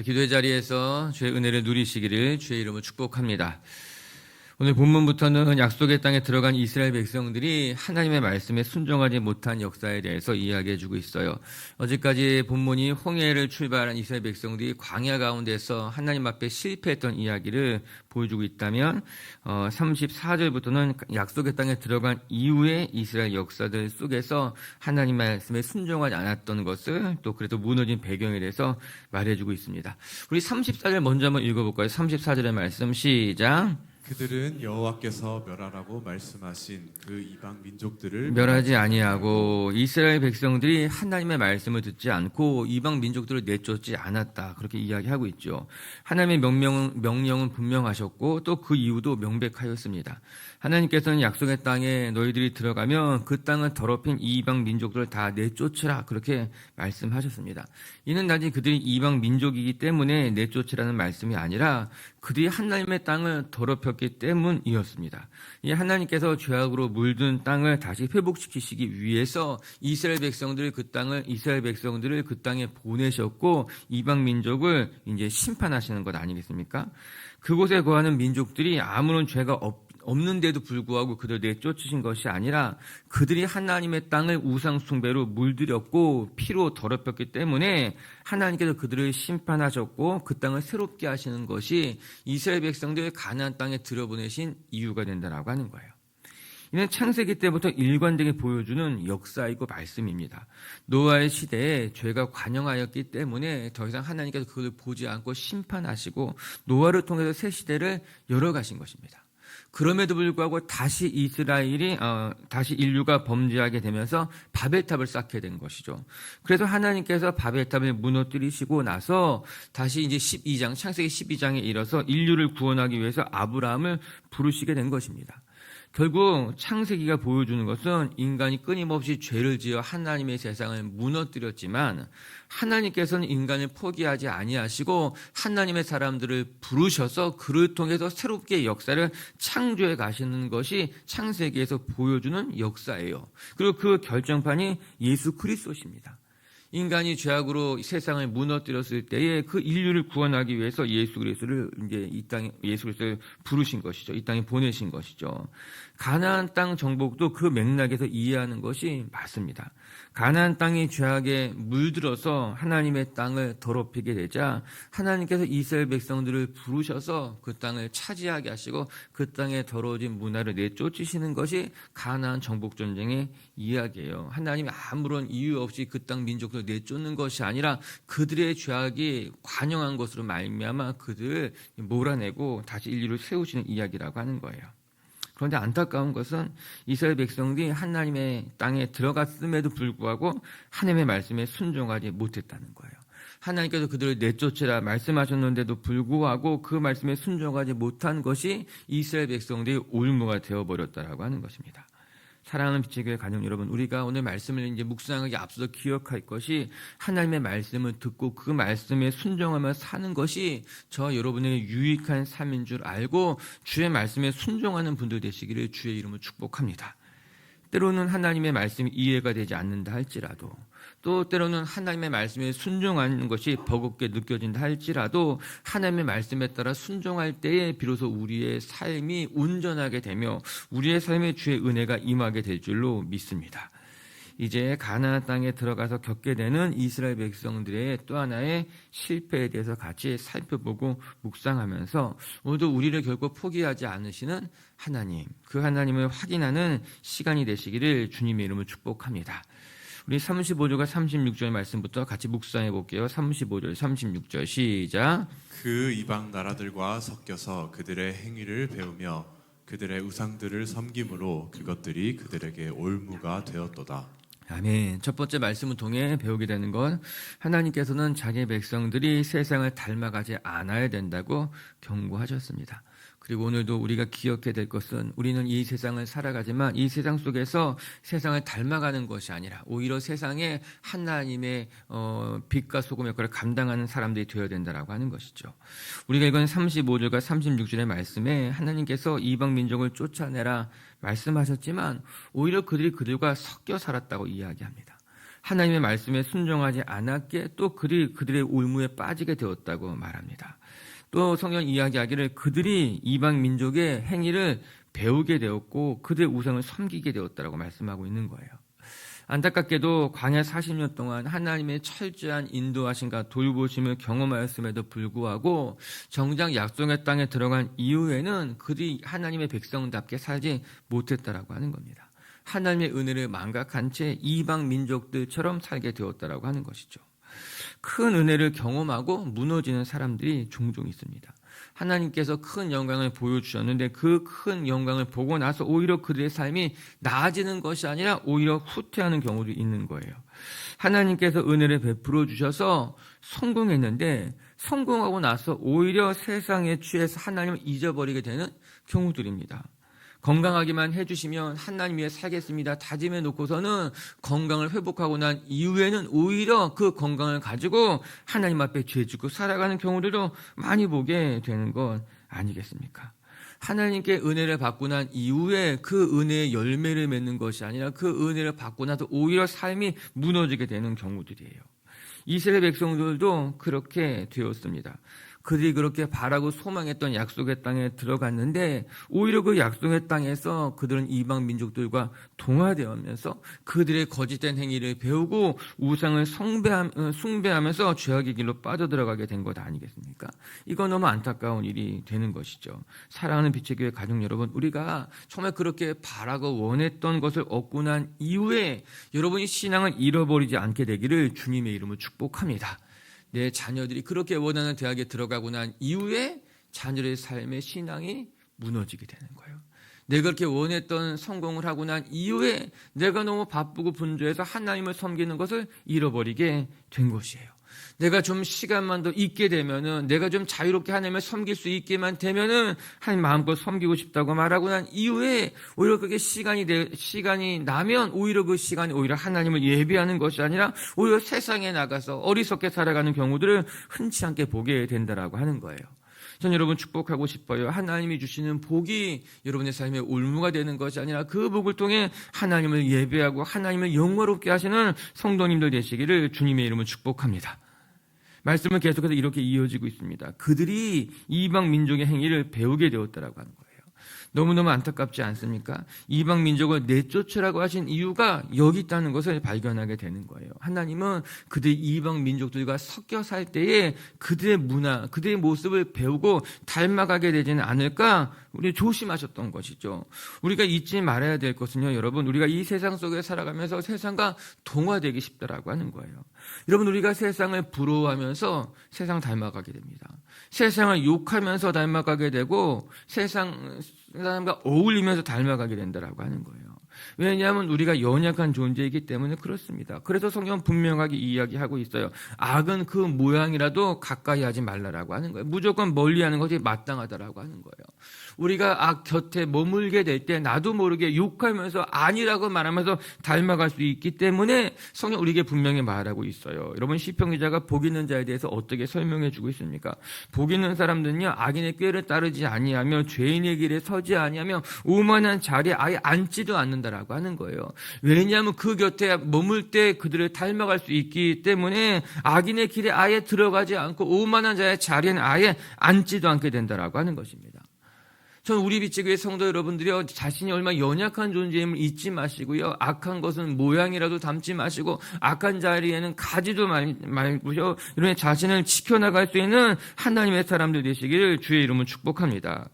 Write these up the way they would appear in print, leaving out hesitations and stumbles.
기도의 자리에서 주의 은혜를 누리시기를 주의 이름으로 축복합니다. 오늘 본문부터는 약속의 땅에 들어간 이스라엘 백성들이 하나님의 말씀에 순종하지 못한 역사에 대해서 이야기해주고 있어요. 어제까지 본문이 홍해를 출발한 이스라엘 백성들이 광야 가운데서 하나님 앞에 실패했던 이야기를 보여주고 있다면 34절부터는 약속의 땅에 들어간 이후의 이스라엘 역사들 속에서 하나님 말씀에 순종하지 않았던 것을 또 그래도 무너진 배경에 대해서 말해주고 있습니다. 우리 34절 먼저 한번 읽어볼까요? 34절의 말씀 시작. 그들은 여호와께서 멸하라고 말씀하신 그 이방 민족들을 멸하지 아니하고 이스라엘 백성들이 하나님의 말씀을 듣지 않고 이방 민족들을 내쫓지 않았다. 그렇게 이야기하고 있죠. 하나님의 명령은 분명하셨고 또 그 이유도 명백하였습니다. 하나님께서는 약속의 땅에 너희들이 들어가면 그 땅을 더럽힌 이방 민족들을 다 내쫓으라. 그렇게 말씀하셨습니다. 이는 단지 그들이 이방 민족이기 때문에 내쫓으라는 말씀이 아니라 그들이 하나님의 땅을 더럽혔기 때문이었습니다. 이 하나님께서 죄악으로 물든 땅을 다시 회복시키시기 위해서 이스라엘 백성들을 그 땅에 보내셨고 이방 민족을 이제 심판하시는 것 아니겠습니까? 그곳에 거하는 민족들이 아무런 죄가 없는데도 불구하고 그들을 내쫓으신 것이 아니라 그들이 하나님의 땅을 우상 숭배로 물들였고 피로 더럽혔기 때문에 하나님께서 그들을 심판하셨고 그 땅을 새롭게 하시는 것이 이스라엘 백성들을 가나안 땅에 들여보내신 이유가 된다라고 하는 거예요. 이는 창세기 때부터 일관되게 보여주는 역사이고 말씀입니다. 노아의 시대에 죄가 관영하였기 때문에 더 이상 하나님께서 그것을 보지 않고 심판하시고 노아를 통해서 새 시대를 열어가신 것입니다. 그럼에도 불구하고 다시 인류가 범죄하게 되면서 바벨탑을 쌓게 된 것이죠. 그래서 하나님께서 바벨탑을 무너뜨리시고 나서 다시 이제 창세기 12장에 이르러서 인류를 구원하기 위해서 아브라함을 부르시게 된 것입니다. 결국 창세기가 보여주는 것은 인간이 끊임없이 죄를 지어 하나님의 세상을 무너뜨렸지만 하나님께서는 인간을 포기하지 아니하시고 하나님의 사람들을 부르셔서 그를 통해서 새롭게 역사를 창조해 가시는 것이 창세기에서 보여주는 역사예요. 그리고 그 결정판이 예수 그리스도십니다. 인간이 죄악으로 세상을 무너뜨렸을 때에 그 인류를 구원하기 위해서 예수 그리스도를 부르신 것이죠. 이 땅에 보내신 것이죠. 가나안 땅 정복도 그 맥락에서 이해하는 것이 맞습니다. 가나안 땅이 죄악에 물들어서 하나님의 땅을 더럽히게 되자 하나님께서 이스라엘 백성들을 부르셔서 그 땅을 차지하게 하시고 그 땅에 더러워진 문화를 내쫓으시는 것이 가나안 정복 전쟁의 이야기예요. 하나님이 아무런 이유 없이 그 땅 민족들을 내쫓는 것이 아니라 그들의 죄악이 관영한 것으로 말미암아 그들을 몰아내고 다시 인류를 세우시는 이야기라고 하는 거예요. 그런데 안타까운 것은 이스라엘 백성들이 하나님의 땅에 들어갔음에도 불구하고 하나님의 말씀에 순종하지 못했다는 거예요. 하나님께서 그들을 내쫓으라 말씀하셨는데도 불구하고 그 말씀에 순종하지 못한 것이 이스라엘 백성들의 올무가 되어버렸다라고 하는 것입니다. 사랑하는 빛의 교회 가족 여러분, 우리가 오늘 말씀을 이제 묵상하기 앞서서 기억할 것이 하나님의 말씀을 듣고 그 말씀에 순종하며 사는 것이 저 여러분의 유익한 삶인 줄 알고 주의 말씀에 순종하는 분들 되시기를 주의 이름으로 축복합니다. 때로는 하나님의 말씀이 이해가 되지 않는다 할지라도 또 때로는 하나님의 말씀에 순종하는 것이 버겁게 느껴진다 할지라도 하나님의 말씀에 따라 순종할 때에 비로소 우리의 삶이 온전하게 되며 우리의 삶에 주의 은혜가 임하게 될 줄로 믿습니다. 이제 가나안 땅에 들어가서 겪게 되는 이스라엘 백성들의 또 하나의 실패에 대해서 같이 살펴보고 묵상하면서 오늘도 우리를 결코 포기하지 않으시는 하나님, 그 하나님을 확인하는 시간이 되시기를 주님의 이름으로 축복합니다. 우리 35절과 36절 말씀부터 같이 묵상해 볼게요. 35절, 36절 시작. 그 이방 나라들과 섞여서 그들의 행위를 배우며 그들의 우상들을 섬김으로 그것들이 그들에게 올무가 되었도다. 아멘. 첫 번째 말씀을 통해 배우게 되는 건 하나님께서는 자기 백성들이 세상을 닮아가지 않아야 된다고 경고하셨습니다. 그리고 오늘도 우리가 기억해야 될 것은 우리는 이 세상을 살아가지만 이 세상 속에서 세상을 닮아가는 것이 아니라 오히려 세상에 하나님의 빛과 소금 역할을 감당하는 사람들이 되어야 된다라고 하는 것이죠. 우리가 읽은 35절과 36절의 말씀에 하나님께서 이방 민족을 쫓아내라 말씀하셨지만 오히려 그들이 그들과 섞여 살았다고 이야기합니다. 하나님의 말씀에 순종하지 않았기에 또 그들의 올무에 빠지게 되었다고 말합니다. 또 성경 이야기하기를 그들이 이방 민족의 행위를 배우게 되었고 그들의 우상을 섬기게 되었다고 말씀하고 있는 거예요. 안타깝게도 광야 40년 동안 하나님의 철저한 인도하심과 돌보심을 경험하였음에도 불구하고 정작 약속의 땅에 들어간 이후에는 그들이 하나님의 백성답게 살지 못했다라고 하는 겁니다. 하나님의 은혜를 망각한 채 이방 민족들처럼 살게 되었다라고 하는 것이죠. 큰 은혜를 경험하고 무너지는 사람들이 종종 있습니다. 하나님께서 큰 영광을 보여주셨는데 그 큰 영광을 보고 나서 오히려 그들의 삶이 나아지는 것이 아니라 오히려 후퇴하는 경우도 있는 거예요. 하나님께서 은혜를 베풀어 주셔서 성공했는데 성공하고 나서 오히려 세상에 취해서 하나님을 잊어버리게 되는 경우들입니다. 건강하기만 해주시면 하나님 위해 살겠습니다 다짐해 놓고서는 건강을 회복하고 난 이후에는 오히려 그 건강을 가지고 하나님 앞에 죄짓고 살아가는 경우들도 많이 보게 되는 것 아니겠습니까? 하나님께 은혜를 받고 난 이후에 그 은혜의 열매를 맺는 것이 아니라 그 은혜를 받고 나서 오히려 삶이 무너지게 되는 경우들이에요. 이스라엘 백성들도 그렇게 되었습니다. 그들이 그렇게 바라고 소망했던 약속의 땅에 들어갔는데 오히려 그 약속의 땅에서 그들은 이방 민족들과 동화되면서 그들의 거짓된 행위를 배우고 우상을 숭배하면서 죄악의 길로 빠져들어가게 된 것 아니겠습니까? 이건 너무 안타까운 일이 되는 것이죠. 사랑하는 빛의 교회 가족 여러분, 우리가 정말 그렇게 바라고 원했던 것을 얻고 난 이후에 여러분이 신앙을 잃어버리지 않게 되기를 주님의 이름으로 축복합니다. 내 자녀들이 그렇게 원하는 대학에 들어가고 난 이후에 자녀의 삶의 신앙이 무너지게 되는 거예요. 내가 그렇게 원했던 성공을 하고 난 이후에 내가 너무 바쁘고 분주해서 하나님을 섬기는 것을 잃어버리게 된 것이에요. 내가 좀 시간만 더 있게 되면은 내가 좀 자유롭게 하나님을 섬길 수 있게만 되면은 하나님 마음껏 섬기고 싶다고 말하고 난 이후에 오히려 그게 시간이 나면 오히려 그 시간이 오히려 하나님을 예배하는 것이 아니라 오히려 세상에 나가서 어리석게 살아가는 경우들을 흔치 않게 보게 된다라고 하는 거예요. 저는 여러분 축복하고 싶어요. 하나님이 주시는 복이 여러분의 삶의 올무가 되는 것이 아니라 그 복을 통해 하나님을 예배하고 하나님을 영광롭게 하시는 성도님들 되시기를 주님의 이름으로 축복합니다. 말씀은 계속해서 이렇게 이어지고 있습니다. 그들이 이방 민족의 행위를 배우게 되었다라고 하는 거예요. 너무너무 안타깝지 않습니까? 이방 민족을 내쫓으라고 하신 이유가 여기 있다는 것을 발견하게 되는 거예요. 하나님은 그들 이방 민족들과 섞여 살 때에 그들의 문화, 그들의 모습을 배우고 닮아가게 되지는 않을까 우리 조심하셨던 것이죠. 우리가 잊지 말아야 될 것은요, 여러분, 우리가 이 세상 속에 살아가면서 세상과 동화되기 쉽다라고 하는 거예요. 여러분, 우리가 세상을 부러워하면서 세상 닮아가게 됩니다. 세상을 욕하면서 닮아가게 되고 세상 사람과 어울리면서 닮아가게 된다라고 하는 거예요. 왜냐하면 우리가 연약한 존재이기 때문에 그렇습니다. 그래서 성경은 분명하게 이야기하고 있어요. 악은 그 모양이라도 가까이 하지 말라라고 하는 거예요. 무조건 멀리하는 것이 마땅하다라고 하는 거예요. 우리가 악 곁에 머물게 될 때 나도 모르게 욕하면서 아니라고 말하면서 닮아갈 수 있기 때문에 성경 우리에게 분명히 말하고 있어요. 여러분, 시편 기자가 복 있는 자에 대해서 어떻게 설명해 주고 있습니까? 복 있는 사람들은요, 악인의 꾀를 따르지 아니하며 죄인의 길에 서지 아니하며 오만한 자리에 아예 앉지도 않는다라고 하는 거예요. 왜냐하면 그 곁에 머물 때 그들을 닮아갈 수 있기 때문에 악인의 길에 아예 들어가지 않고 오만한 자의 자리에는 아예 앉지도 않게 된다라고 하는 것입니다. 저는 우리 빛의 교회 성도 여러분들이요, 자신이 얼마나 연약한 존재임을 잊지 마시고요, 악한 것은 모양이라도 담지 마시고 악한 자리에는 가지도 말고요, 이런 자신을 지켜나갈 수 있는 하나님의 사람들 되시기를 주의 이름으로 축복합니다.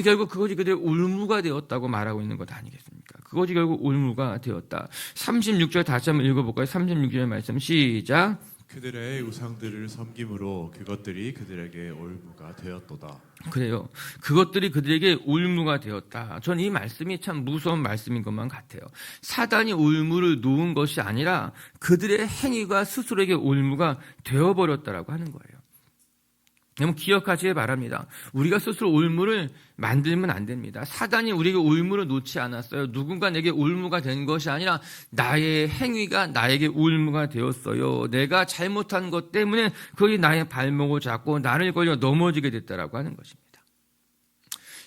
결국 그것이 그들의 올무가 되었다고 말하고 있는 것 아니겠습니까? 그것이 결국 올무가 되었다. 36절 다시 한번 읽어볼까요? 36절 말씀 시작. 그들의 우상들을 섬김으로 그것들이 그들에게 올무가 되었도다. 그래요. 그것들이 그들에게 올무가 되었다. 전 이 말씀이 참 무서운 말씀인 것만 같아요. 사단이 올무를 놓은 것이 아니라 그들의 행위가 스스로에게 올무가 되어버렸다라고 하는 거예요. 여러분, 기억하시기 바랍니다. 우리가 스스로 올무를 만들면 안 됩니다. 사단이 우리에게 올무를 놓지 않았어요. 누군가 내게 올무가 된 것이 아니라 나의 행위가 나에게 올무가 되었어요. 내가 잘못한 것 때문에 그것이 나의 발목을 잡고 나를 걸려 넘어지게 됐다라고 하는 것입니다.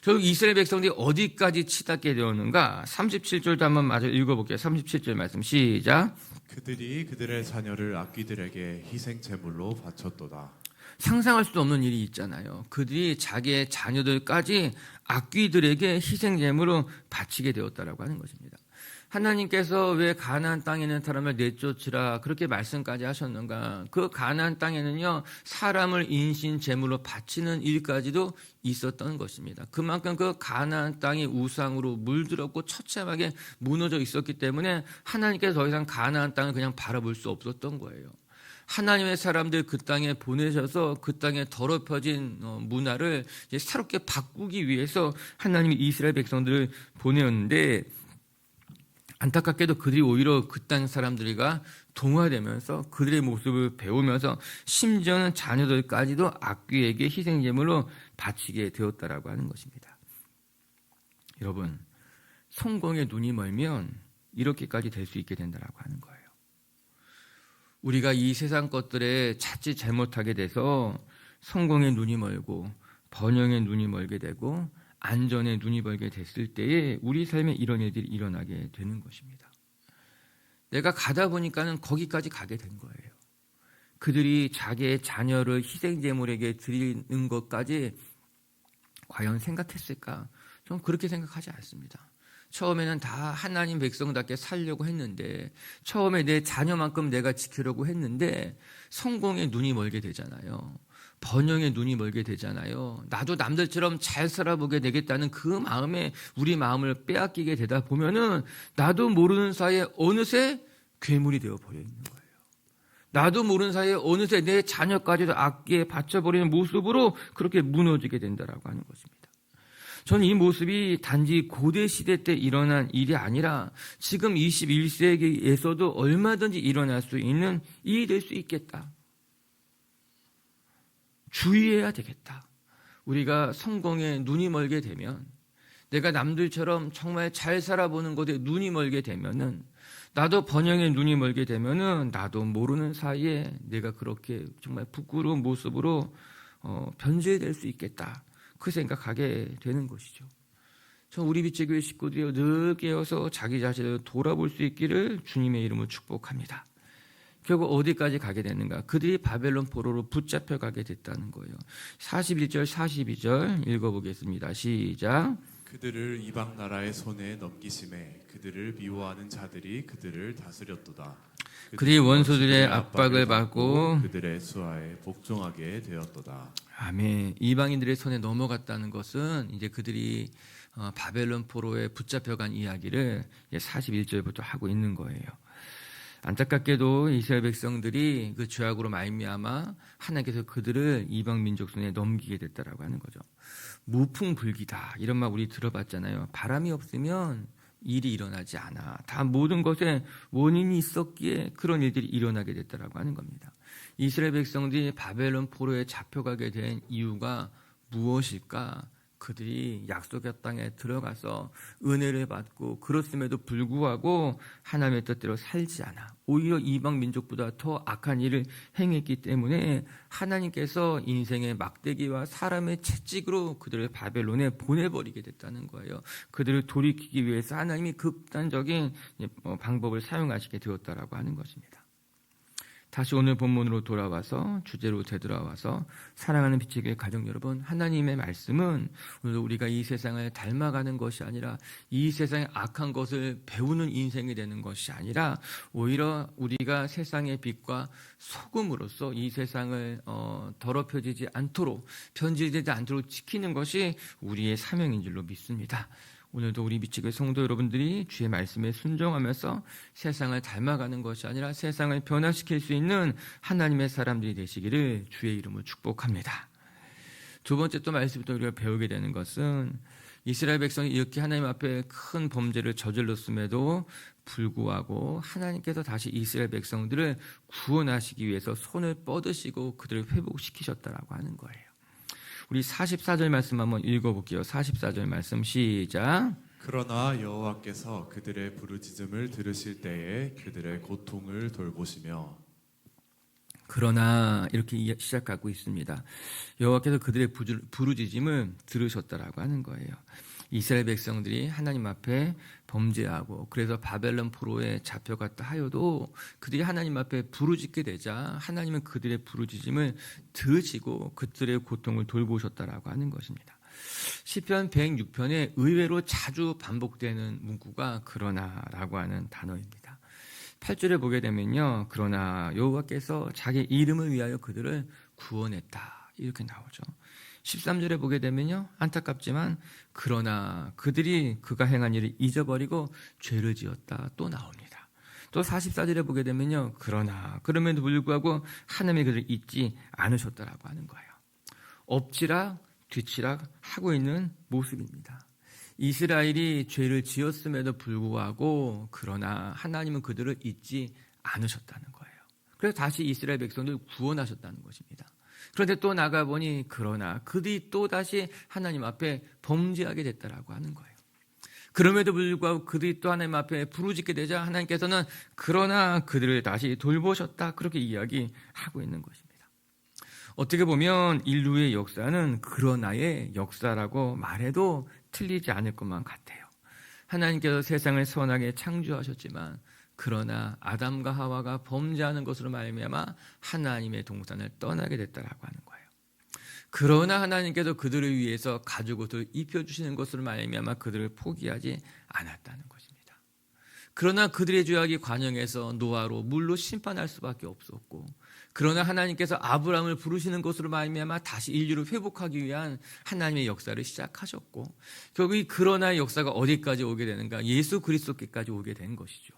결국 이스라엘 백성들이 어디까지 치닫게 되었는가? 37절도 한번 마저 읽어볼게요. 37절 말씀 시작. 그들이 그들의 자녀를 악귀들에게 희생 제물로 바쳤도다. 상상할 수 없는 일이 있잖아요. 그들이 자기의 자녀들까지 악귀들에게 희생 제물로 바치게 되었다라고 하는 것입니다. 하나님께서 왜 가나안 땅에 있는 사람을 내쫓으라 그렇게 말씀까지 하셨는가? 그 가나안 땅에는요, 사람을 인신 제물로 바치는 일까지도 있었던 것입니다. 그만큼 그 가나안 땅이 우상으로 물들었고 처참하게 무너져 있었기 때문에 하나님께서 더 이상 가나안 땅을 그냥 바라볼 수 없었던 거예요. 하나님의 사람들 그 땅에 보내셔서 그 땅에 더럽혀진 문화를 이제 새롭게 바꾸기 위해서 하나님이 이스라엘 백성들을 보내었는데, 안타깝게도 그들이 오히려 그 땅 사람들과 동화되면서 그들의 모습을 배우면서 심지어는 자녀들까지도 악귀에게 희생제물로 바치게 되었다라고 하는 것입니다. 여러분, 성공에 눈이 멀면 이렇게까지 될 수 있게 된다라고 하는 거예요. 우리가 이 세상 것들에 자칫 잘못하게 돼서 성공에 눈이 멀고 번영에 눈이 멀게 되고 안전에 눈이 멀게 됐을 때에 우리 삶에 이런 일들이 일어나게 되는 것입니다. 내가 가다 보니까는 거기까지 가게 된 거예요. 그들이 자기의 자녀를 희생제물에게 드리는 것까지 과연 생각했을까? 저는 그렇게 생각하지 않습니다. 처음에는 다 하나님 백성답게 살려고 했는데, 처음에 내 자녀만큼 내가 지키려고 했는데 성공에 눈이 멀게 되잖아요. 번영에 눈이 멀게 되잖아요. 나도 남들처럼 잘 살아보게 되겠다는 그 마음에 우리 마음을 빼앗기게 되다 보면은 나도 모르는 사이에 어느새 괴물이 되어 버려 있는 거예요. 나도 모르는 사이에 어느새 내 자녀까지도 악기에 바쳐버리는 모습으로 그렇게 무너지게 된다라고 하는 것입니다. 저는 이 모습이 단지 고대 시대 때 일어난 일이 아니라 지금 21세기에서도 얼마든지 일어날 수 있는 일이 될 수 있겠다. 주의해야 되겠다. 우리가 성공에 눈이 멀게 되면, 내가 남들처럼 정말 잘 살아보는 것에 눈이 멀게 되면은, 나도 번영에 눈이 멀게 되면은 나도 모르는 사이에 내가 그렇게 정말 부끄러운 모습으로 변질될 수 있겠다. 그 생각하게 되는 것이죠. 저 우리 빛의교회 식구들이 늘 깨어서 자기 자신을 돌아볼 수 있기를 주님의 이름으로 축복합니다. 결국 어디까지 가게 되는가? 그들이 바벨론 포로로 붙잡혀 가게 됐다는 거예요. 41절 42절 읽어보겠습니다. 시작. 그들을 이방 나라의 손에 넘기심에 그들을 미워하는 자들이 그들을 다스렸도다. 그들이 원수들의 압박을 받고 그들의 수하에 복종하게 되었도다. 아멘. 이방인들의 손에 넘어갔다는 것은 이제 그들이 바벨론 포로에 붙잡혀간 이야기를 41절부터 하고 있는 거예요. 안타깝게도 이스라엘 백성들이 그 죄악으로 말미암아 하나님께서 그들을 이방 민족 손에 넘기게 됐다라고 하는 거죠. 무풍불기다 이런 말 우리 들어봤잖아요. 바람이 없으면 일이 일어나지 않아. 다 모든 것에 원인이 있었기에 그런 일들이 일어나게 됐다라고 하는 겁니다. 이스라엘 백성들이 바벨론 포로에 잡혀가게 된 이유가 무엇일까? 그들이 약속의 땅에 들어가서 은혜를 받고 그렇음에도 불구하고 하나님의 뜻대로 살지 않아. 오히려 이방 민족보다 더 악한 일을 행했기 때문에 하나님께서 인생의 막대기와 사람의 채찍으로 그들을 바벨론에 보내버리게 됐다는 거예요. 그들을 돌이키기 위해서 하나님이 극단적인 방법을 사용하시게 되었다라고 하는 것입니다. 다시 오늘 본문으로 돌아와서 주제로 되돌아와서 사랑하는 빛의 교회 가족 여러분, 하나님의 말씀은 오늘 우리가 이 세상을 닮아가는 것이 아니라 이 세상의 악한 것을 배우는 인생이 되는 것이 아니라 오히려 우리가 세상의 빛과 소금으로서 이 세상을 더럽혀지지 않도록 변질되지 않도록 지키는 것이 우리의 사명인 줄로 믿습니다. 오늘도 우리 미치교회 성도 여러분들이 주의 말씀에 순종하면서 세상을 닮아가는 것이 아니라 세상을 변화시킬 수 있는 하나님의 사람들이 되시기를 주의 이름으로 축복합니다. 두 번째 또 말씀부터 우리가 배우게 되는 것은 이스라엘 백성이 이렇게 하나님 앞에 큰 범죄를 저질렀음에도 불구하고 하나님께서 다시 이스라엘 백성들을 구원하시기 위해서 손을 뻗으시고 그들을 회복시키셨다라고 하는 거예요. 우리 44절 말씀 한번 읽어볼게요. 44절 말씀 시작. 그러나 여호와께서 그들의 부르짖음을 들으실 때에 그들의 고통을 돌보시며 그러나 이렇게 시작하고 있습니다. 여호와께서 그들의 부르짖음을 들으셨다라고 하는 거예요. 이스라엘 백성들이 하나님 앞에 범죄하고 그래서 바벨론 포로에 잡혀갔다 하여도 그들이 하나님 앞에 부르짖게 되자 하나님은 그들의 부르짖음을 들으시고 그들의 고통을 돌보셨다라고 하는 것입니다. 시편 106편에 의외로 자주 반복되는 문구가 그러나라고 하는 단어입니다. 8절에 보게 되면요, 그러나 여호와께서 자기 이름을 위하여 그들을 구원했다 이렇게 나오죠. 13절에 보게 되면요, 안타깝지만 그러나 그들이 그가 행한 일을 잊어버리고 죄를 지었다 또 나옵니다. 또 44절에 보게 되면요, 그러나 그럼에도 불구하고 하나님이 그들을 잊지 않으셨다라고 하는 거예요. 엎치락 뒤치락 하고 있는 모습입니다. 이스라엘이 죄를 지었음에도 불구하고 그러나 하나님은 그들을 잊지 않으셨다는 거예요. 그래서 다시 이스라엘 백성들을 구원하셨다는 것입니다. 그런데 또 나가보니 그러나 그들이 또 다시 하나님 앞에 범죄하게 됐다라고 하는 거예요. 그럼에도 불구하고 그들이 또 하나님 앞에 부르짖게 되자 하나님께서는 그러나 그들을 다시 돌보셨다 그렇게 이야기하고 있는 것입니다. 어떻게 보면 인류의 역사는 그러나의 역사라고 말해도 틀리지 않을 것만 같아요. 하나님께서 세상을 선하게 창조하셨지만 그러나 아담과 하와가 범죄하는 것으로 말미암아 하나님의 동산을 떠나게 됐다라고 하는 거예요. 그러나 하나님께서 그들을 위해서 가죽옷을 입혀주시는 것으로 말미암아 그들을 포기하지 않았다는 것입니다. 그러나 그들의 죄악이 관영해서 노아로 물로 심판할 수밖에 없었고 그러나 하나님께서 아브라함을 부르시는 것으로 말미암아 다시 인류를 회복하기 위한 하나님의 역사를 시작하셨고 결국 이 그러나의 역사가 어디까지 오게 되는가? 예수 그리스도께까지 오게 된 것이죠.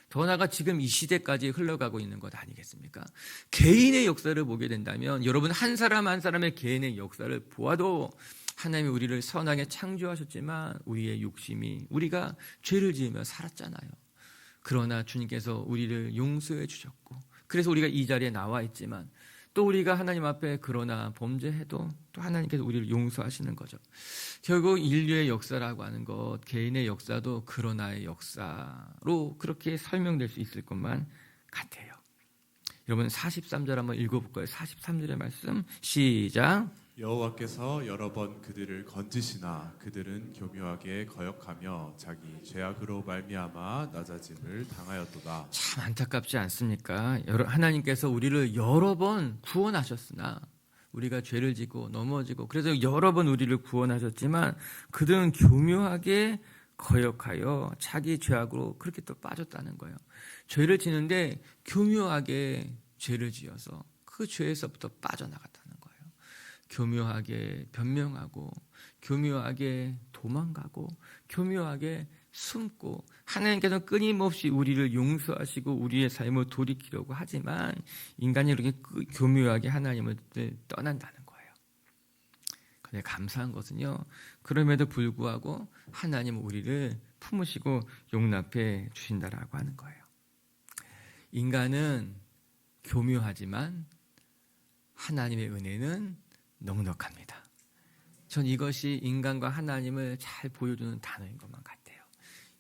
더 나아가 지금 이 시대까지 흘러가고 있는 것 아니겠습니까? 개인의 역사를 보게 된다면 여러분 한 사람 한 사람의 개인의 역사를 보아도 하나님이 우리를 선하게 창조하셨지만 우리의 욕심이 우리가 죄를 지으며 살았잖아요. 그러나 주님께서 우리를 용서해 주셨고 그래서 우리가 이 자리에 나와 있지만 또 우리가 하나님 앞에 그러나 범죄해도 또 하나님께서 우리를 용서하시는 거죠. 결국 인류의 역사라고 하는 것, 개인의 역사도 그러나의 역사로 그렇게 설명될 수 있을 것만 같아요. 여러분 43절 한번 읽어볼까요? 43절의 말씀 시작. 여호와께서 여러 번 그들을 건지시나 그들은 교묘하게 거역하며 자기 죄악으로 말미암아 낮아짐을 당하였도다. 참 안타깝지 않습니까? 하나님께서 우리를 여러 번 구원하셨으나 우리가 죄를 지고 넘어지고 그래서 여러 번 우리를 구원하셨지만 그들은 교묘하게 거역하여 자기 죄악으로 그렇게 또 빠졌다는 거예요. 죄를 지는데 교묘하게 죄를 지어서 그 죄에서부터 빠져나갔다는 거예요. 교묘하게 변명하고 교묘하게 도망가고 교묘하게 숨고 하나님께서는 끊임없이 우리를 용서하시고 우리의 삶을 돌이키려고 하지만 인간이 이렇게 교묘하게 하나님을 떠난다는 거예요. 그런데 감사한 것은요, 그럼에도 불구하고 하나님은 우리를 품으시고 용납해 주신다라고 하는 거예요. 인간은 교묘하지만 하나님의 은혜는 넉넉합니다. 전 이것이 인간과 하나님을 잘 보여주는 단어인 것만 같아요.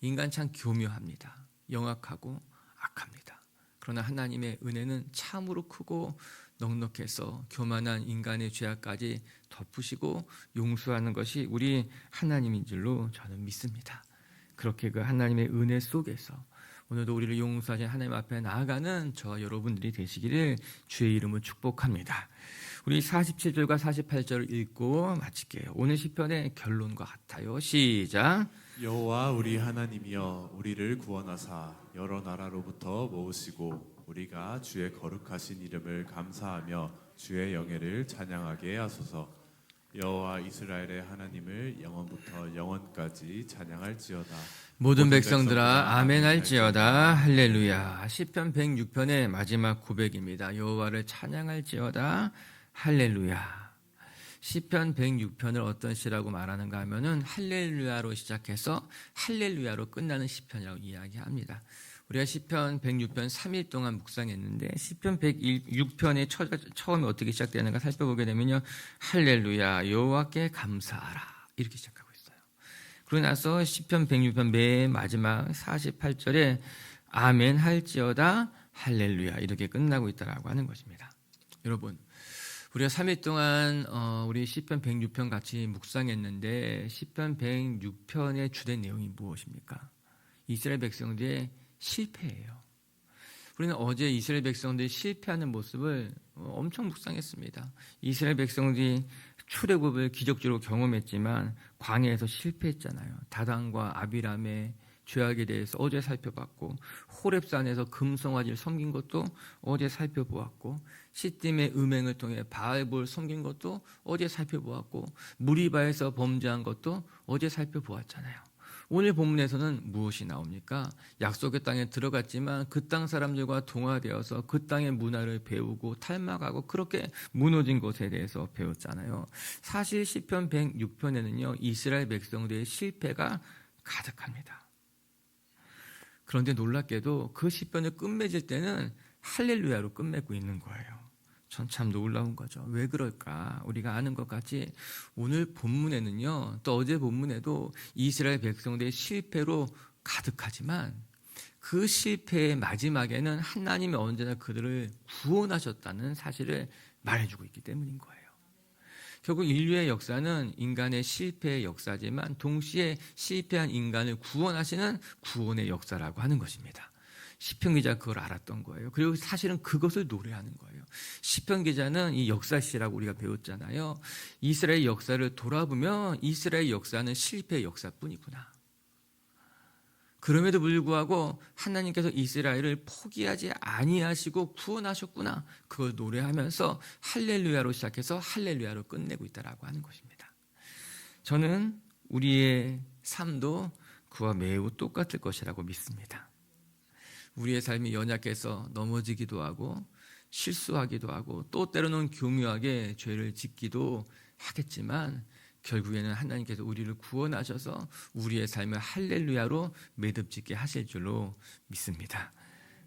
인간 참 교묘합니다. 영악하고 악합니다. 그러나 하나님의 은혜는 참으로 크고 넉넉해서 교만한 인간의 죄악까지 덮으시고 용서하는 것이 우리 하나님인 줄로 저는 믿습니다. 그렇게 그 하나님의 은혜 속에서 오늘도 우리를 용서하신 하나님 앞에 나아가는 저와 여러분들이 되시기를 주의 이름으로 축복합니다. 우리 47절과 48절을 읽고 마칠게요. 오늘 시편의 결론과 같아요. 시작. 여호와 우리 하나님이여 우리를 구원하사 여러 나라로부터 모으시고 우리가 주의 거룩하신 이름을 감사하며 주의 영예를 찬양하게 하소서. 여호와 이스라엘의 하나님을 영원부터 영원까지 찬양할지어다. 모든 백성들아 아멘 할지어다. 할렐루야. 시편 106편의 마지막 고백입니다. 여호와를 찬양할지어다. 할렐루야. 시편 106편을 어떤 시라고 말하는가 하면은 할렐루야로 시작해서 할렐루야로 끝나는 시편이라고 이야기합니다. 우리가 시편 106편 3일 동안 묵상했는데 시편 106편의 처음에 어떻게 시작되는가 살펴보게 되면요, 할렐루야 여호와께 감사하라 이렇게 시작하고 있어요. 그러고 나서 시편 106편 맨 마지막 48절에 아멘 할지어다 할렐루야 이렇게 끝나고 있다라고 하는 것입니다. 여러분, 우리가 3일 동안 우리 시편 106편 같이 묵상했는데 시편 106편의 주된 내용이 무엇입니까? 이스라엘 백성들의 실패예요. 우리는 어제 이스라엘 백성들이 실패하는 모습을 엄청 묵상했습니다. 이스라엘 백성들이 출애굽을 기적적으로 경험했지만 광야에서 실패했잖아요. 다단과 아비람의 죄악에 대해서 어제 살펴봤고, 호렙산에서 금송아지를 섬긴 것도 어제 살펴보았고, 시딤의 음행을 통해 바알볼 섬긴 것도 어제 살펴보았고, 무리바에서 범죄한 것도 어제 살펴보았잖아요. 오늘 본문에서는 무엇이 나옵니까? 약속의 땅에 들어갔지만 그 땅 사람들과 동화되어서 그 땅의 문화를 배우고 탈망하고 그렇게 무너진 것에 대해서 배웠잖아요. 사실 시편 106편에는요 이스라엘 백성들의 실패가 가득합니다. 그런데 놀랍게도 그 시편을 끝맺을 때는 할렐루야로 끝맺고 있는 거예요. 전 참 놀라운 거죠. 왜 그럴까? 우리가 아는 것 같이 오늘 본문에는요, 또 어제 본문에도 이스라엘 백성들의 실패로 가득하지만 그 실패의 마지막에는 하나님이 언제나 그들을 구원하셨다는 사실을 말해주고 있기 때문인 거예요. 결국 인류의 역사는 인간의 실패의 역사지만 동시에 실패한 인간을 구원하시는 구원의 역사라고 하는 것입니다. 시편 기자가 그걸 알았던 거예요. 그리고 사실은 그것을 노래하는 거예요. 시편 기자는 이 역사시라고 우리가 배웠잖아요. 이스라엘 역사를 돌아보면 이스라엘 역사는 실패의 역사뿐이구나. 그럼에도 불구하고 하나님께서 이스라엘을 포기하지 아니하시고 구원하셨구나. 그걸 노래하면서 할렐루야로 시작해서 할렐루야로 끝내고 있다라고 하는 것입니다. 저는 우리의 삶도 그와 매우 똑같을 것이라고 믿습니다. 우리의 삶이 연약해서 넘어지기도 하고 실수하기도 하고 또 때로는 교묘하게 죄를 짓기도 하겠지만 결국에는 하나님께서 우리를 구원하셔서 우리의 삶을 할렐루야로 매듭짓게 하실 줄로 믿습니다.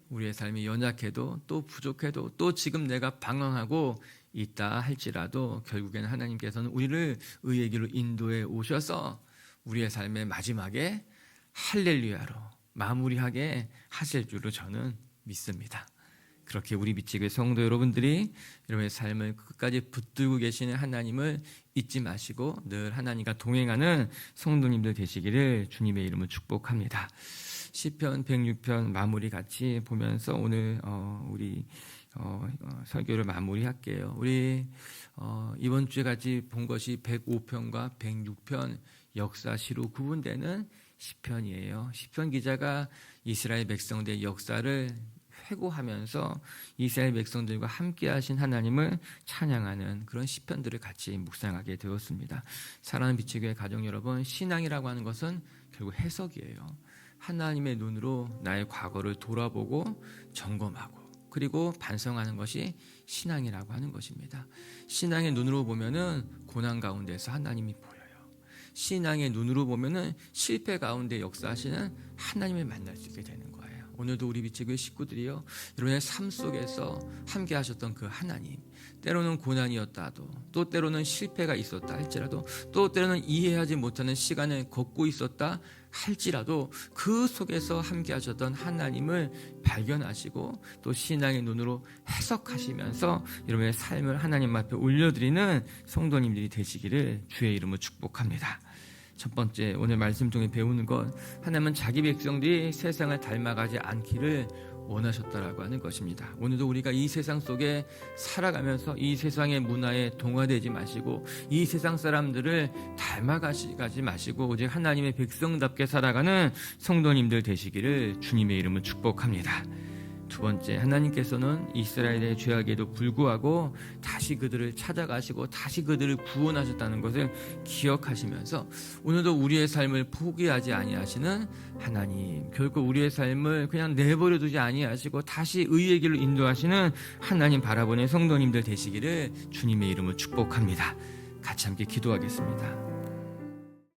우리의 삶이 연약해도 또 부족해도 또 지금 내가 방황하고 있다 할지라도 결국에는 하나님께서는 우리를 의의 길로 인도해 오셔서 우리의 삶의 마지막에 할렐루야로 마무리하게 하실 줄로 저는 믿습니다. 그렇게 우리 미치교회 성도 여러분들이 여러분의 삶을 끝까지 붙들고 계시는 하나님을 잊지 마시고 늘 하나님과 동행하는 성도님들 되시기를 주님의 이름으로 축복합니다. 시편 106편 마무리 같이 보면서 오늘 우리 설교를 마무리할게요. 우리 이번 주에 같이 본 것이 105편과 106편 역사시로 구분되는 시편이에요. 시편 기자가 이스라엘 백성들의 역사를 회고하면서 이스라엘 백성들과 함께 하신 하나님을 찬양하는 그런 시편들을 같이 묵상하게 되었습니다. 사랑하는 비치교회 가족 여러분, 신앙이라고 하는 것은 결국 해석이에요. 하나님의 눈으로 나의 과거를 돌아보고 점검하고 그리고 반성하는 것이 신앙이라고 하는 것입니다. 신앙의 눈으로 보면은 고난 가운데서 하나님이 보여요. 신앙의 눈으로 보면은 실패 가운데 역사하시는 하나님을 만날 수 있게 되는 거예요. 오늘도 우리 비치교회 식구들이요, 여러분의 삶 속에서 함께 하셨던 그 하나님, 때로는 고난이었다도 또 때로는 실패가 있었다 할지라도 또 때로는 이해하지 못하는 시간을 걷고 있었다 할지라도 그 속에서 함께 하셨던 하나님을 발견하시고 또 신앙의 눈으로 해석하시면서 여러분의 삶을 하나님 앞에 올려드리는 성도님들이 되시기를 주의 이름으로 축복합니다. 첫 번째, 오늘 말씀 중에 배우는 것, 하나님은 자기 백성들이 세상을 닮아가지 않기를 원하셨다라고 하는 것입니다. 오늘도 우리가 이 세상 속에 살아가면서 이 세상의 문화에 동화되지 마시고 이 세상 사람들을 닮아가지 마시고 오직 하나님의 백성답게 살아가는 성도님들 되시기를 주님의 이름으로 축복합니다. 두 번째, 하나님께서는 이스라엘의 죄악에도 불구하고 다시 그들을 찾아가시고 다시 그들을 구원하셨다는 것을 기억하시면서 오늘도 우리의 삶을 포기하지 아니하시는 하나님, 결국 우리의 삶을 그냥 내버려 두지 아니하시고 다시 의의 길로 인도하시는 하나님 바라보는 성도님들 되시기를 주님의 이름으로 축복합니다. 같이 함께 기도하겠습니다.